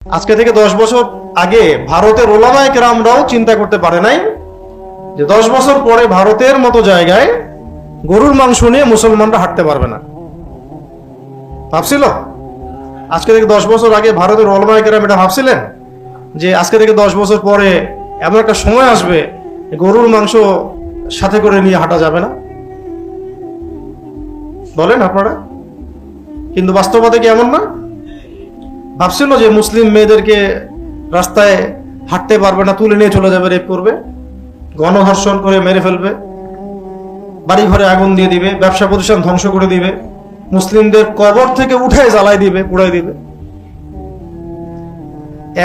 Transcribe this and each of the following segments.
আজকে থেকে 10 বছর আগে ভারতের ওলামায়ে কেরামরাও চিন্তা করতে পারে নাই যে 10 বছর পরে ভারতের মতো জায়গায় গরুর মাংস নিয়ে মুসলমানরা হাঁটতে পারবে না। ভাবছিল আজকে থেকে 10 বছর আগে ভারতের ওলামায়ে কেরাম এটা ভাবছিলেন যে আজকে থেকে 10 বছর পরে এমন একটা সময় আসবে গরুর মাংস সাথে করে নিয়ে হাঁটা যাবে না? বলেন আপনারা। কিন্তু বাস্তবতা কি এমন না? ভাবছিল যে মুসলিম মেয়েদেরকে রাস্তায় হাঁটতে পারবে না, তুলে নিয়ে চলে যাবে, রেপ করবে, গণধর্ষণ করে মেরে ফেলবে, বাড়ি ঘরে আগুন দিয়ে দিবে, ব্যবসা প্রতিষ্ঠান ধ্বংস করে দিবে, মুসলিমদের কবর থেকে উঠে জ্বালাই দিবে, পুড়াই দিবে।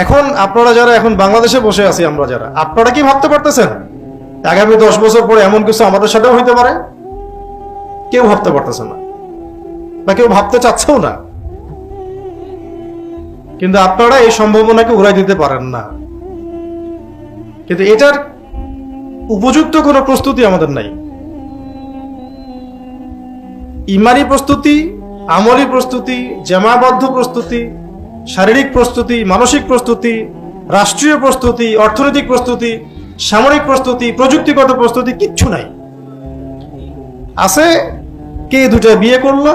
এখন আপনারা যারা এখন বাংলাদেশে বসে আছি, আমরা যারা, আপনারা কি ভাবতে পারতেছেন আগামী 10 বছর পরে এমন কিছু আমাদের সাথেও হইতে পারে? কেউ ভাবতে পারতেছে না, বা কেউ ভাবতে চাচ্ছেও না। কিন্তু আপনারা এই সম্ভাবনাকে উড়াই দিতে পারেন না। কিন্তু এটার উপযুক্ত কোনো প্রস্তুতি আমাদের নাই। ইমানি প্রস্তুতি, আমলি প্রস্তুতি, জামাবদ্ধ প্রস্তুতি, শারীরিক প্রস্তুতি, মানসিক প্রস্তুতি, রাষ্ট্রীয় প্রস্তুতি, অর্থনৈতিক প্রস্তুতি, সামরিক প্রস্তুতি, প্রযুক্তিগত প্রস্তুতি কিচ্ছু নাই। আছে কে দুটা বিয়ে করলো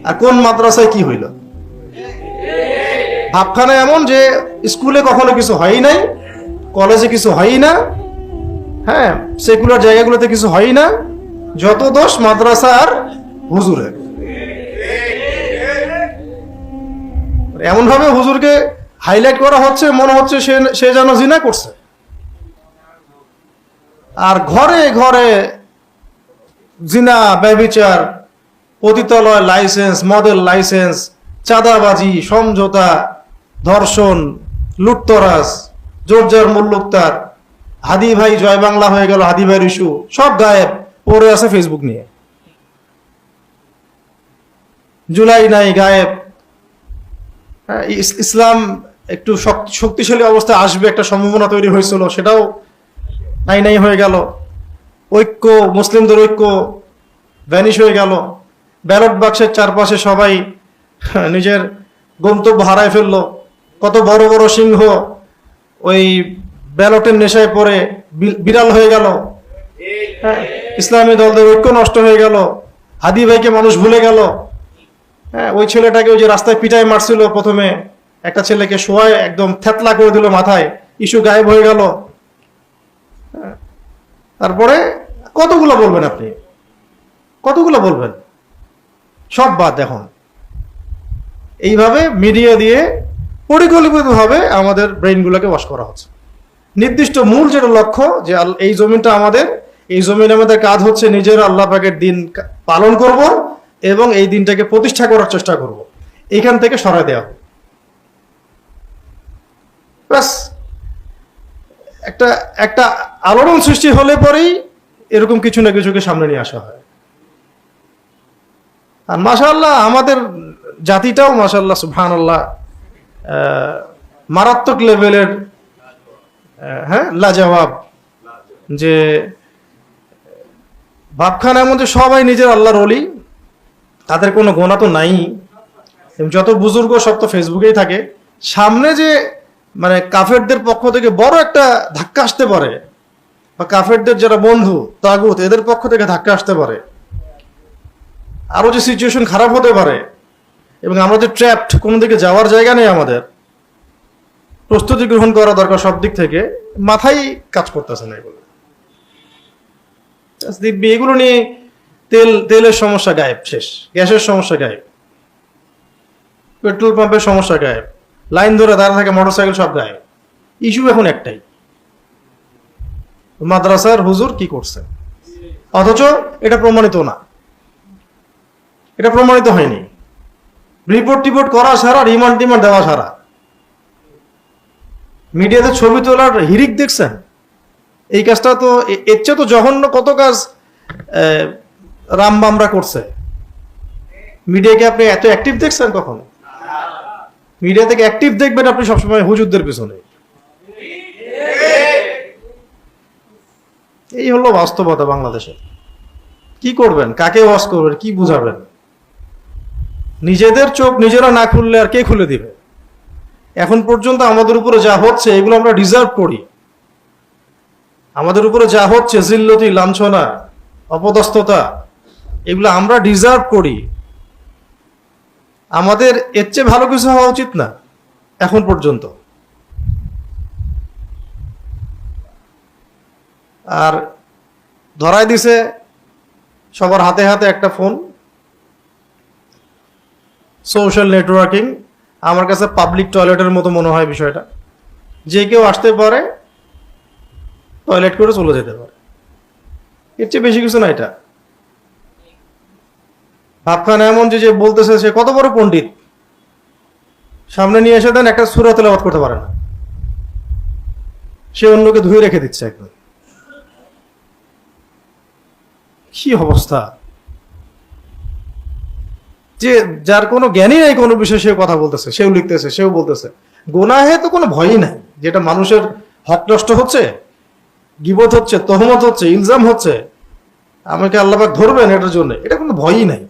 আর কোন মাদ্রাসায় কি হইল। ভাবখানা এমন যে স্কুলে কখনো কিছু হয়ই নাই, কলেজে কিছু হয়ই না, হ্যাঁ, সেকুলার জায়গাগুলোতে কিছু হয়ই না, যত দোষ মাদ্রাসা আর হুজুরের। এমন ভাবে হুজুরকে হাইলাইট করা হচ্ছে, মনে হচ্ছে সে যেন জিনা করছে। আর ঘরে ঘরে জিনা, ব্যভিচার, পতিতালয় লাইসেন্স, মদের লাইসেন্স, চাঁদাবাজি, সমঝোতা, ধর্ষণ, লুটতরাজ, জোরজার মুল্লুকতার, হাদি ভাই জয় বাংলা হয়ে গেল, হাদি ভাইয়ের ইস্যু সব গায়েব, পড়ে আছে ফেসবুক নিয়ে। জুলাই নাই, গায়েব। ইসলাম একটু শক্তিশালী অবস্থায় আসবে একটা সম্ভাবনা তৈরি হয়েছিল, সেটাও নাই নাই হয়ে গেল। ঐক্য, মুসলিমদের ঐক্য ভ্যানিশ হয়ে গেল। ব্যালট বাক্সের চারপাশে সবাই নিজের গন্তব্য হারায় ফেললো। কত বড় বড় সিংহ ওই ব্যালটের নেশায় পড়ে বিড়াল হয়ে গেল। হ্যাঁ, ইসলামী দলদের ঐক্য নষ্ট হয়ে গেল। হাদি ভাইকে মানুষ ভুলে গেল। হ্যাঁ, ওই ছেলেটাকে ওই যে রাস্তায় পিটাই মারছিল প্রথমে, একটা ছেলেকে শোয়ায় একদম থেতলা করে দিল মাথায়, ইস্যু গায়েব হয়ে গেল। তারপরে কতগুলো বলবেন আপনি, কতগুলো বলবেন? সব বাদ। এখন এইভাবে মিডিয়া দিয়ে পরিকল্পিতভাবে আমাদের ব্রেইনগুলোকে ওয়াশ করা হচ্ছে। নির্দিষ্ট মূল যেটা লক্ষ্য যে এই জমিনটা আমাদের, এই জমিনে আমাদের কাজ হচ্ছে নিজের আল্লাহ পাকের দিন পালন করব এবং এই দিনটাকে প্রতিষ্ঠা করার চেষ্টা করব, এখান থেকে সরাই দেওয়া। ব্যাস, একটা একটা আলোড়ন সৃষ্টি হলে পরেই এরকম কিছু না কিছুকে সামনে নিয়ে আসা হয়। আর মাশাআল্লাহ আমাদের জাতিটাও মাশাআল্লাহ সুবহানাল্লাহ মারাত্মক লেভেলের, হ্যাঁ, লাজবাব। যে ভাবখানার মধ্যে সবাই নিজের আল্লাহর ওলি, তাদের কোনো গোনা তো নাই। যত বুজুর্গ সব তো ফেসবুকেই থাকে। সামনে যে মানে কাফেরদের পক্ষ থেকে বড় একটা ধাক্কা আসতে পারে, বা কাফেরদের যারা বন্ধু তাগুত এদের পক্ষ থেকে ধাক্কা আসতে পারে, আরো যে সিচুয়েশন খারাপ হতে পারে, এবং আমরা যে ট্র্যাপড, কোনো দিকে যাওয়ার জায়গা নেই, আমাদের প্রস্তুতি গ্রহণ করা দরকার সব দিক থেকে, মাথায় কাজ করতেছে না এগুলো। দেখবি এগুলো নিয়ে তেলের সমস্যা গায়েব, শেষ। গ্যাসের সমস্যা গায়েব, পেট্রোল পাম্পের সমস্যা গায়েব, লাইন ধরে দাঁড়া থাকে মোটরসাইকেল সব গায়েব। ইস্যু এখন একটাই, মাদ্রাসার হুজুর কি করছে। অথচ এটা প্রমাণিত না, এটা প্রমাণিত হয়নি। রিপোর্ট করা ছাড়া, রিমান্ড দেওয়া ছাড়া। মিডিয়াতে ছবি তোলার হিরিক দেখছেন? এই কাজটা তো এর চেয়ে তো জঘন্য কত কাজ রামবামরা করছে। মিডিয়াকে আপনি এত অ্যাক্টিভ দেখছেন কখনো? মিডিয়া থেকে অ্যাক্টিভ দেখবেন আপনি সবসময় হুজুরদের পিছনে। এই হলো বাস্তবতা বাংলাদেশে। কি করবেন, কাকে ওয়াজ করবেন, কি বুঝাবেন? নিজেদের চোখ নিজেরা না খুললে আর কে খুলে দিবে? এখন পর্যন্ত আমাদের উপরে যা হচ্ছে এগুলো আমরা ডিজার্ভ করি। আমাদের উপরে যা হচ্ছে জিল্লতি, লাঞ্ছনা, অপদস্থতা, এগুলো আমরা ডিজার্ভ করি। আমাদের এর চেয়ে ভালো কিছু হওয়া উচিত না এখন পর্যন্ত। আর ধরাই দিছে সবার হাতে হাতে একটা ফোন, সোশ্যাল নেটওয়ার্কিং। আমার কাছে পাবলিক টয়লেটের মতো মনে হয় বিষয়টা। যে কেউ আসতে পারে, টয়লেট করে চলে যেতে পারে, এর চেয়ে বেশি কিছু না এটা। ভাবখান এমন যে যে বলতেছে সে কত বড় পণ্ডিত, সামনে নিয়ে এসে দেন একটা সূরা তেলাওয়াত করতে পারে না, সে অন্যকে ধুয়ে রেখে দিচ্ছে একদম। কি অবস্থা! যে যার কোনো জ্ঞানই নাই কোনো বিষয়ে, সেও কথা বলতেছে, সেও লিখতেছে, সেও বলতেছে। গুনাহে তো কোনো ভয়ই নাই, যেটা মানুষের হক নষ্ট হচ্ছে, গীবত হচ্ছে, তহমত হচ্ছে, ইলজাম হচ্ছে, আমাকে আল্লাহ পাক ধরবেন এটার জন্য, এটা কোনো ভয়ই নাই।